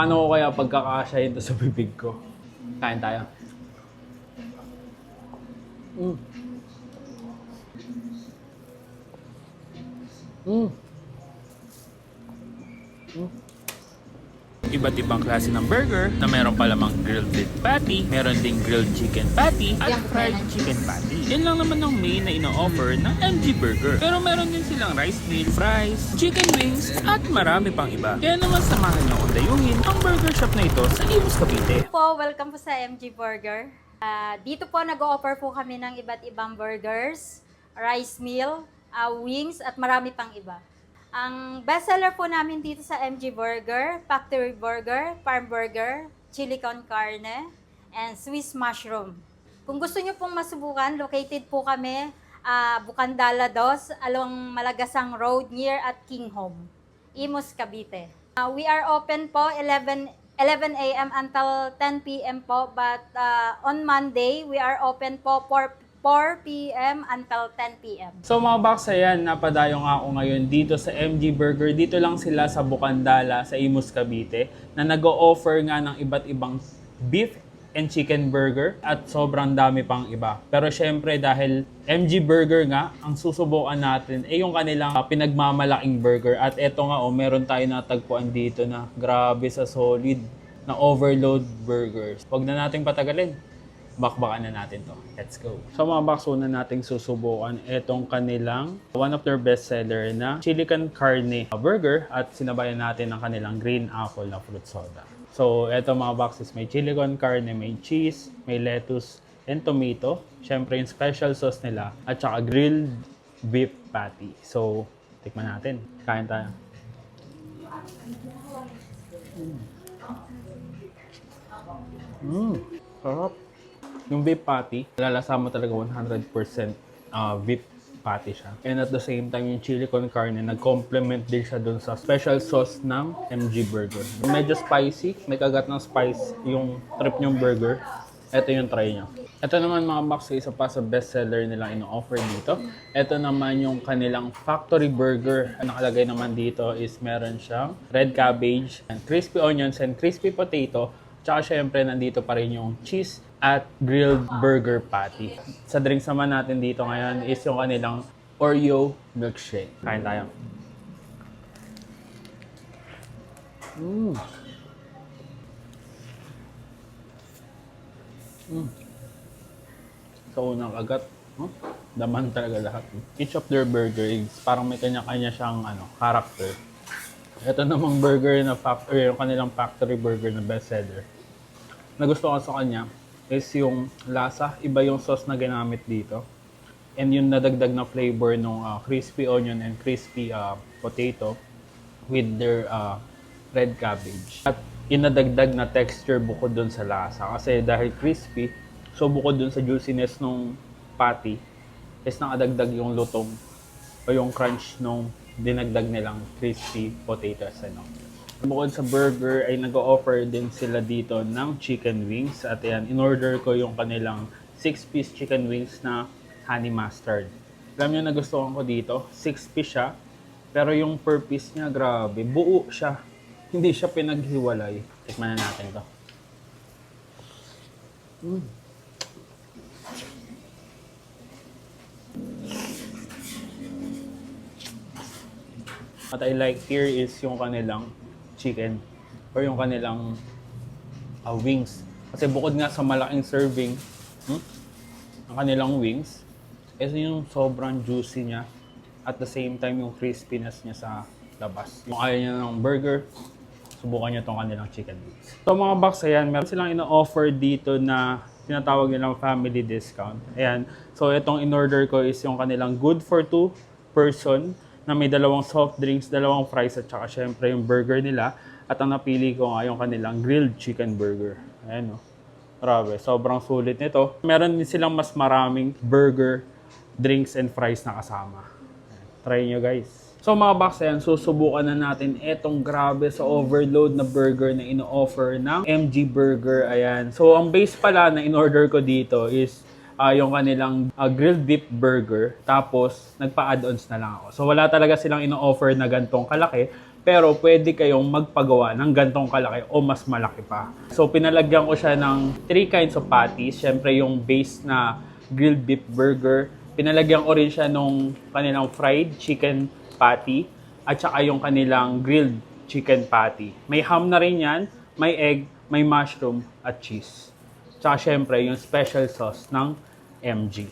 Paano ko kaya pagkakasyahin to sa bibig ko? Kain tayo. Mm. Mm. Mm. Iba't ibang klase ng burger na meron palamang grilled beef patty, meron ding grilled chicken patty, at fried chicken patty. Yan lang naman ang main na ino-offer ng MG Burger. Pero meron din silang rice meal, fries, chicken wings, at marami pang iba. Kaya naman samahan nyo akong dayuhin ang burger shop na ito sa Imus, Cavite. Welcome po sa MG Burger. Dito po nag-o-offer po kami ng iba't ibang burgers, rice meal, wings, at marami pang iba. Ang bestseller po namin dito sa MG Burger, Factory Burger, Farm Burger, Chili con Carne, and Swiss Mushroom. Kung gusto nyo pong masubukan, located po kami, Bukandala 2, along Malagasang Road near at King Home, Imus, Cavite. We are open po 11 a.m. until 10 p.m. po, but on Monday, we are open po 4 p.m. until 10 p.m. So mga box, ayan, napadayo nga ako ngayon dito sa MG Burger. Dito lang sila sa Bukandala, sa Imus, Cavite, na nag-o-offer nga ng iba't ibang beef and chicken burger at sobrang dami pang iba. Pero syempre dahil MG Burger nga, ang susubukan natin ay yung kanilang pinagmamalaking burger. At eto nga, meron tayo natagpuan dito na grabe sa solid na overload burgers. Huwag na nating patagalin. Bakbakan na natin to. Let's go. So mga box, una nating susubukan itong kanilang one of their best seller na chili con carne burger at sinabayan natin ng kanilang green apple na fruit soda. So eto mga boxes, may chili con carne, may cheese, may lettuce and tomato. Syempre yung special sauce nila at saka grilled beef patty. So tikman natin. Kain tayo. Sarap. Yung beef patty, lalasa mo talaga 100% beef patty siya. And at the same time, yung chili con carne, nag-complement din siya dun sa special sauce ng MG Burger. Medyo spicy, may kagat ng spice yung trip nyong burger. Ito yung try nyo. Ito naman mga box, isa pa sa bestseller nilang ino-offer dito. Ito naman yung kanilang factory burger. Ang nakalagay naman dito is meron siyang red cabbage, and crispy onions, and crispy potato. Tsaka syempre, nandito pa rin yung cheese at grilled burger patty. Sa drinks naman natin dito ngayon is yung kanilang Oreo milkshake. Kain tayo. Sa unang kagat, daman talaga lahat. Each of their burger is parang may kanya-kanya siyang character. Ito namang burger na factory, yung kanilang factory burger na bestseller. Nagustuhan ko sa kanya is yung lasa, iba yung sauce na ginamit dito. And yung nadagdag na flavor ng crispy onion and crispy potato with their red cabbage. At inadagdag na texture bukod dun sa lasa. Kasi dahil crispy, so bukod dun sa juiciness ng patty, is nakadagdag yung lutong o yung crunch nung dinagdag nilang crispy potatoes. Bukod sa burger ay nag-o-offer din sila dito ng chicken wings. At yan, in-order ko yung kanilang 6-piece chicken wings na honey mustard. Alam nyo, nagustuhan ko dito, 6-piece siya. Pero yung per piece niya, grabe, buo siya. Hindi siya pinaghiwalay. Tikman na natin to. What I like here is yung kanilang chicken or yung kanilang wings. Kasi bukod nga sa malaking serving, ang kanilang wings, ito yung sobrang juicy niya at the same time yung crispiness niya sa labas. Kung ayaw niya ng burger, subukan niyo itong kanilang chicken wings. So mga box, ayan, meron silang ino-offer dito na tinatawag nilang family discount. Ayan, so itong in-order ko is yung kanilang good for 2 person na may dalawang soft drinks, dalawang fries, at saka syempre yung burger nila. At ang napili ko nga yung kanilang grilled chicken burger. Ayan o. Grabe, sobrang sulit nito. Meron din silang mas maraming burger, drinks, and fries na kasama. Ayan. Try nyo guys. So mga box, ayan, susubukan na natin etong grabe sa overload na burger na ino-offer ng MG Burger. Ayan. So ang base pala na in-order ko dito is yung kanilang grilled beef burger. Tapos, nagpa-add-ons na lang ako. So, wala talaga silang ino-offer na gantong kalaki. Pero pwede kayong magpagawa ng gantong kalaki o mas malaki pa. So pinalagyan ko siya ng 3 kinds of patties. Siyempre yung base na grilled beef burger. Pinalagyan ko rin siya nung kanilang fried chicken patty at saka yung kanilang grilled chicken patty. May ham na rin yan, may egg, may mushroom at cheese. Tsaka siyempre yung special sauce ng MG.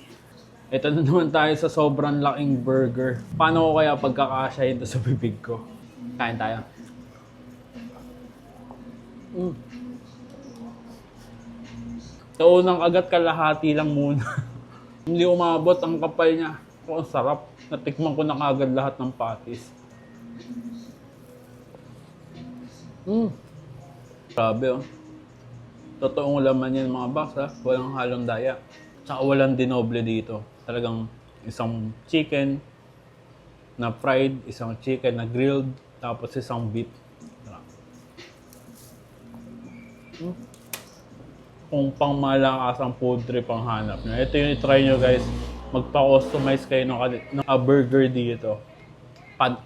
Ito na naman tayo sa sobrang laking burger. Paano ko kaya pagkakasyahin ito sa bibig ko? Kain tayo. Sa unang agad kalahati lang muna. Hindi umabot ang kapal niya. Oh, ang sarap. Natikman ko na kagad lahat ng patties. Grabe oh. Totoong laman yan mga box ha. Walang halong daya. Tsaka walang dinoble dito. Talagang isang chicken na fried, isang chicken na grilled, tapos isang beef. Kung pang malakasang food trip ang hanap nyo. Ito yung i-try nyo guys. Magpa-customize kayo ng burger dito.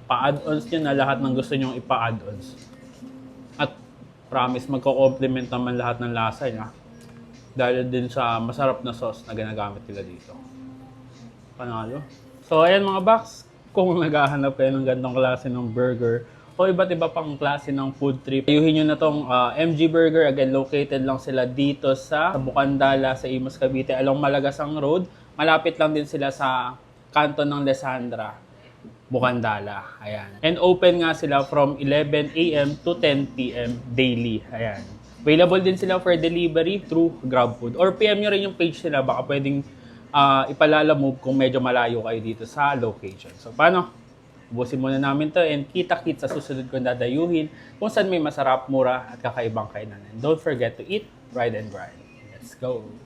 Pa-add-ons nyo na lahat ng gusto nyo ipa-add-ons. At promise, magko-complement naman lahat ng lasa niya. Dahil din sa masarap na sauce na ginagamit nila dito. Panalo. So ayan mga box. Kung naghahanap kayo ng gantong klase ng burger o iba't iba pang klase ng food trip, ayuhin nyo na tong MG Burger. Again, located lang sila dito sa Bukandala, sa Imus, Cavite, along Malagasang Road. Malapit lang din sila sa kanto ng Lesandra, Bukandala. Ayan. And open nga sila from 11 a.m. to 10 p.m. daily. Ayan. Available din sila for delivery through GrabFood. Or PM nyo rin yung page nila, baka pwedeng ipalalamove kung medyo malayo kayo dito sa location. So, paano? Ubusin muna namin to and kita-kit sa susunod kong dadayuhin kung saan may masarap, mura at kakaibang kainan. And don't forget to eat, ride, and grind. Let's go!